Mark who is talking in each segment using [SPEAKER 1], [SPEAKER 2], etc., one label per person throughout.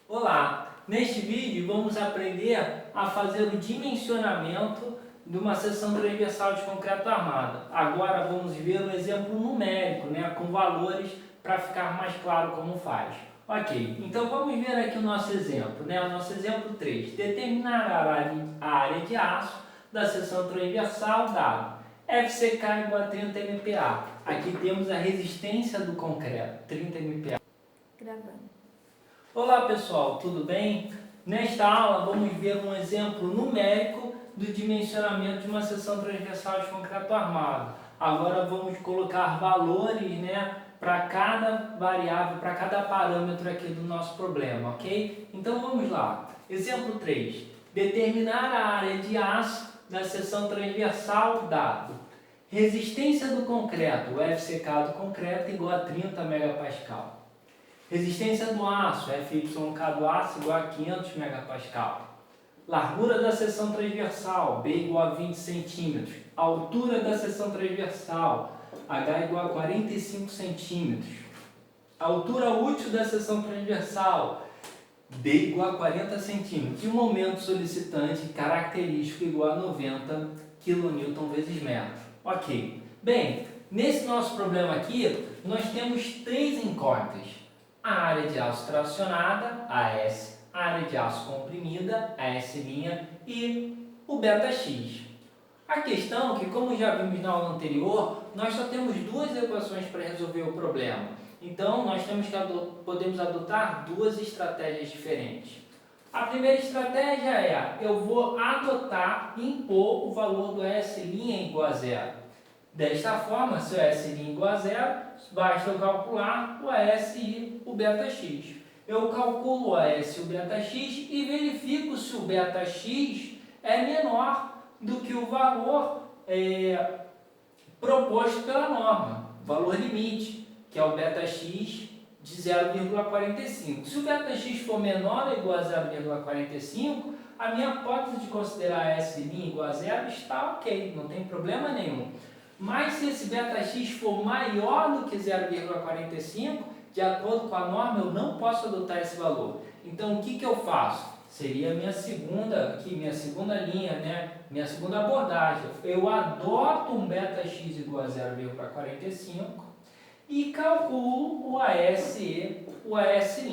[SPEAKER 1] Olá! Neste vídeo vamos aprender a fazer o dimensionamento de uma seção transversal de concreto armado. Agora vamos ver um exemplo numérico, com valores para ficar mais claro como faz. Ok, então vamos ver aqui o nosso exemplo, o nosso exemplo 3. Determinar a área de aço da seção transversal dado FCK igual a 30 MPa. Aqui temos a resistência do concreto, 30 MPa.
[SPEAKER 2] Gravando.
[SPEAKER 1] Olá pessoal, tudo bem? Nesta aula vamos ver um exemplo numérico do dimensionamento de uma seção transversal de concreto armado. Agora vamos colocar valores para cada variável, para cada parâmetro aqui do nosso problema, ok? Então vamos lá. Exemplo 3. Determinar a área de aço da seção transversal dado resistência do concreto, o FCK do concreto igual a 30 MPa. Resistência do aço, FYK do aço igual a 500 MPa. Largura da seção transversal, B igual a 20 cm. Altura da seção transversal, H igual a 45 cm. Altura útil da seção transversal, D igual a 40 cm. E o momento solicitante característico igual a 90 kN vezes metro. Ok. Bem, nesse nosso problema aqui, nós temos três incógnitas. A área de aço tracionada, AS, a área de aço comprimida, AS', e o ΔX. A questão é que, como já vimos na aula anterior, nós só temos duas equações para resolver o problema. Então, nós podemos adotar duas estratégias diferentes. A primeira estratégia é, eu vou adotar e impor o valor do AS' igual a zero. Desta forma, se o S' igual a zero, basta eu calcular o AS e o ΔX. Eu calculo o AS e o ΔX e verifico se o ΔX é menor do que o valor proposto pela norma, valor limite, que é o ΔX de 0,45. Se o ΔX for menor ou igual a 0,45, a minha hipótese de considerar S' igual a zero está ok, não tem problema nenhum. Mas se esse ΔX for maior do que 0,45, de acordo com a norma, eu não posso adotar esse valor. Então, o que eu faço? Seria a minha segunda linha, minha segunda abordagem. Eu adoto um ΔX igual a 0,45 e calculo o AS e o AS',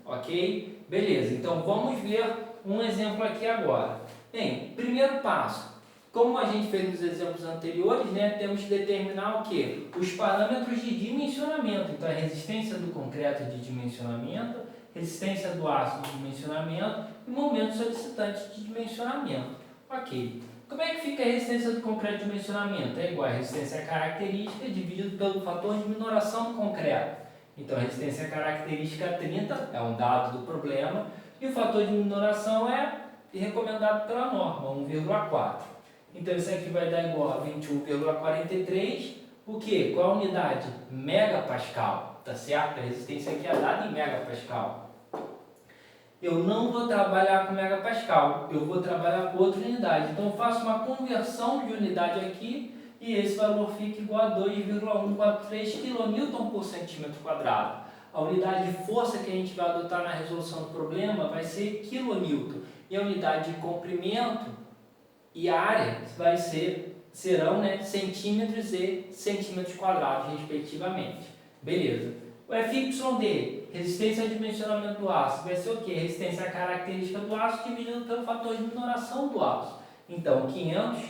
[SPEAKER 1] ok? Beleza, então vamos ver um exemplo aqui agora. Bem, primeiro passo. Como a gente fez nos exemplos anteriores, temos que determinar o quê? Os parâmetros de dimensionamento. Então, a resistência do concreto de dimensionamento, resistência do aço de dimensionamento e momento solicitante de dimensionamento. Ok. Como é que fica a resistência do concreto de dimensionamento? É igual a resistência característica dividido pelo fator de minoração do concreto. Então, a resistência característica 30 é um dado do problema e o fator de minoração é recomendado pela norma, 1,4. Então, isso aqui vai dar igual a 21,43. O quê? Qual a unidade? Megapascal. Tá certo? A resistência aqui é dada em megapascal. Eu não vou trabalhar com megapascal. Eu vou trabalhar com outra unidade. Então, eu faço uma conversão de unidade aqui e esse valor fica igual a 2,143 kN por centímetro quadrado. A unidade de força que a gente vai adotar na resolução do problema vai ser kN. E a unidade de comprimento e a área serão centímetros e centímetros quadrados, respectivamente. Beleza. O FYD, resistência de dimensionamento do aço, vai ser o quê? Resistência característica do aço dividido pelo fator de minoração do aço. Então, 500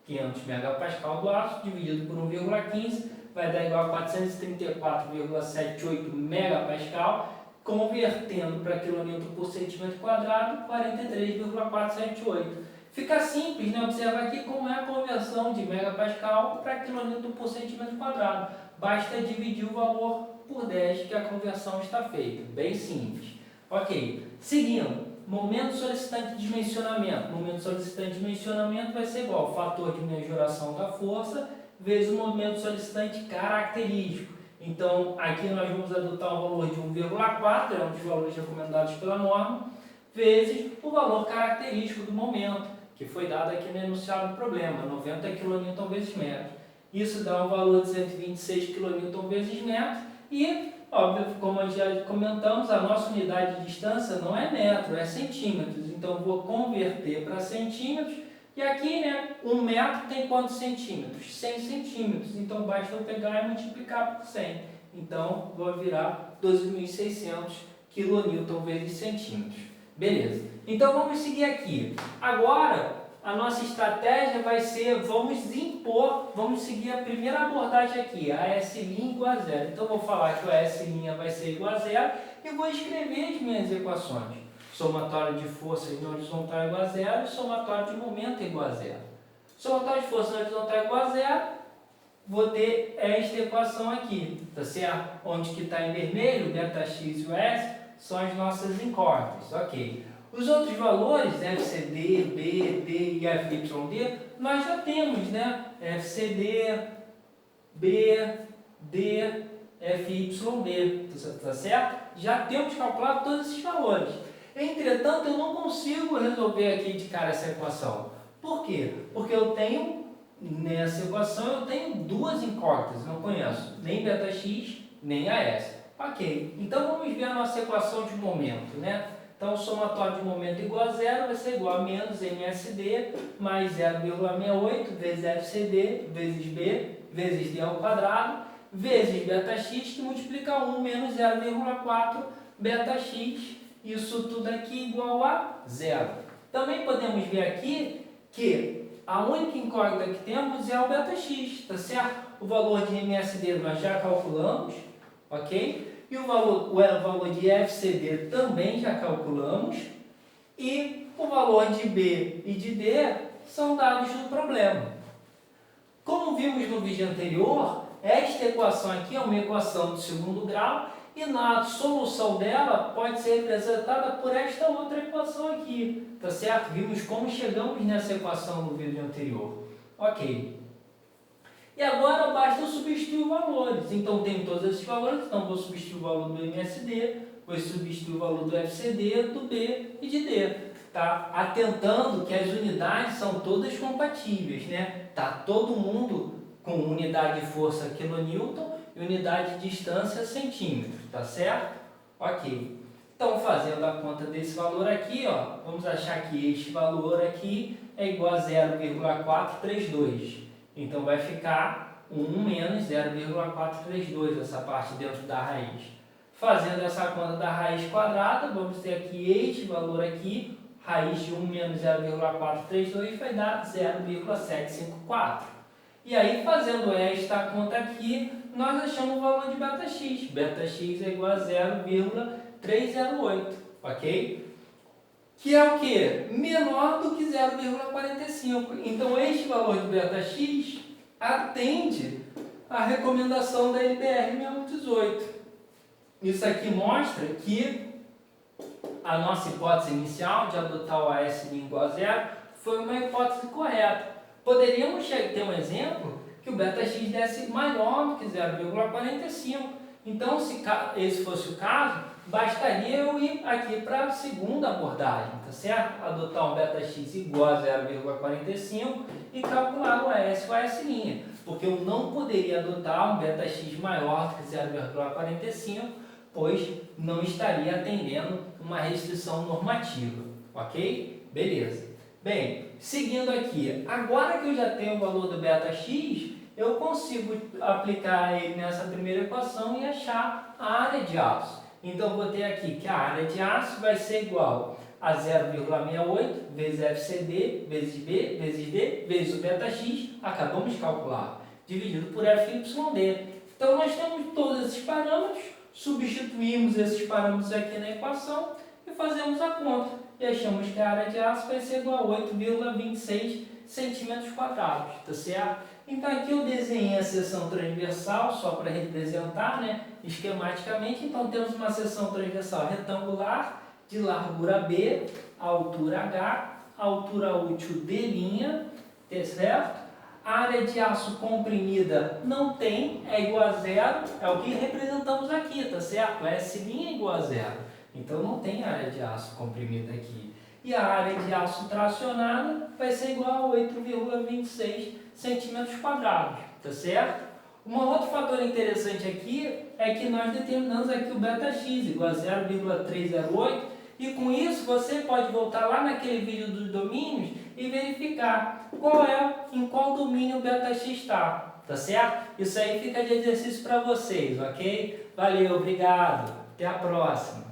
[SPEAKER 1] MPa do aço dividido por 1,15 vai dar igual a 434,78 MPa, convertendo para kN por centímetro quadrado, 43,478. Fica simples, observar aqui como é a conversão de megapascal para kN por centímetro quadrado. Basta dividir o valor por 10 que a conversão está feita. Bem simples. Ok. Seguindo, momento solicitante de dimensionamento. Momento solicitante de dimensionamento vai ser igual ao fator de majoração da força vezes o momento solicitante característico. Então, aqui nós vamos adotar um valor de 1,4, é um dos valores recomendados pela norma, vezes o valor característico do momento, que foi dado aqui no enunciado do problema, 90 kN vezes metro. Isso dá um valor de 126 kN vezes metro e óbvio, como já comentamos, a nossa unidade de distância não é metro, é centímetros. Então, eu vou converter para centímetros. E aqui, né, 1 metro tem quantos centímetros? 100 centímetros. Então, basta eu pegar e multiplicar por 100. Então, vou virar 12.600 kN vezes centímetros. Beleza. Então, vamos seguir aqui. Agora, a nossa estratégia vai ser, vamos seguir a primeira abordagem aqui, a S' igual a zero. Então, vou falar que a S' vai ser igual a zero e vou escrever as minhas equações. Somatório de forças na horizontal igual a zero e somatório de momento igual a zero. Somatório de forças na horizontal igual a zero, vou ter esta equação aqui, tá certo? Onde que está em vermelho, ΔX e o S, são as nossas incógnitas, ok. Os outros valores, FCD, B, D e FYD, nós já temos, né? FCD, B, D, FYD, tá certo? Já temos calculado todos esses valores. Entretanto, eu não consigo resolver aqui de cara essa equação. Por quê? Porque eu tenho, nessa equação, eu tenho duas incógnitas, não conheço nem ΔX, nem AS. Ok, então vamos ver a nossa equação de momento, né? Então, o somatório de momento igual a zero vai ser igual a menos MSD mais 0,68 vezes FCD vezes B vezes D ao quadrado vezes ΔX, que multiplica 1 menos 0,4 ΔX. Isso tudo aqui igual a zero. Também podemos ver aqui que a única incógnita que temos é o ΔX, tá certo? O valor de MSD nós já calculamos, ok? E o valor de FCD também já calculamos. E o valor de B e de D são dados do problema. Como vimos no vídeo anterior, esta equação aqui é uma equação do segundo grau e na solução dela pode ser representada por esta outra equação aqui, tá certo? Vimos como chegamos nessa equação no vídeo anterior. Ok. E agora basta eu substituir os valores. Então, tenho todos esses valores, então vou substituir o valor do MSD, vou substituir o valor do FCD, do B e de D. Tá? Atentando que as unidades são todas compatíveis, né? Tá todo mundo com unidade de força quilonewton e unidade de distância centímetros, tá certo? Ok. Então, fazendo a conta desse valor aqui, ó, vamos achar que este valor aqui é igual a 0,432. Então, vai ficar 1 menos 0,432, essa parte dentro da raiz. Fazendo essa conta da raiz quadrada, vamos ter aqui este valor aqui, raiz de 1 menos 0,432 vai dar 0,754. E aí, fazendo esta conta aqui, nós achamos o valor de ΔX. ΔX é igual a 0,308, ok? Que é o quê? Menor do que 0,45. Então, este valor de ΔX atende à recomendação da LBR 6118. Isso aqui mostra que a nossa hipótese inicial de adotar o AS igual a zero foi uma hipótese correta. Poderíamos ter um exemplo que o ΔX desse maior do que 0,45. Então, se esse fosse o caso, bastaria eu ir aqui para a segunda abordagem, tá certo? Adotar um ΔX igual a 0,45 e calcular o AS e o AS', porque eu não poderia adotar um ΔX maior do que 0,45, pois não estaria atendendo uma restrição normativa, ok? Beleza. Bem, seguindo aqui, agora que eu já tenho o valor do ΔX, eu consigo aplicar ele nessa primeira equação e achar a área de aço. Então, vou ter aqui que a área de aço vai ser igual a 0,68 vezes FCD, vezes B, vezes D, vezes o ΔX, acabamos de calcular, dividido por FYD. Então, nós temos todos esses parâmetros, substituímos esses parâmetros aqui na equação e fazemos a conta. E achamos que a área de aço vai ser igual a 8,26 centímetros quadrados, tá certo? Então, aqui eu desenhei a seção transversal, só para representar, né, esquematicamente. Então, temos uma seção transversal retangular, de largura B, altura H, altura útil D', tá certo? A área de aço comprimida não tem, é igual a zero, é o que representamos aqui, tá certo? S' é igual a zero, então não tem área de aço comprimida aqui. E a área de aço tracionada vai ser igual a 8,26 centímetros quadrados, tá certo? Um outro fator interessante aqui é que nós determinamos aqui o beta-x igual a 0,308 e com isso você pode voltar lá naquele vídeo dos domínios e verificar em qual domínio o beta-x está, tá certo? Isso aí fica de exercício para vocês, ok? Valeu, obrigado, até a próxima!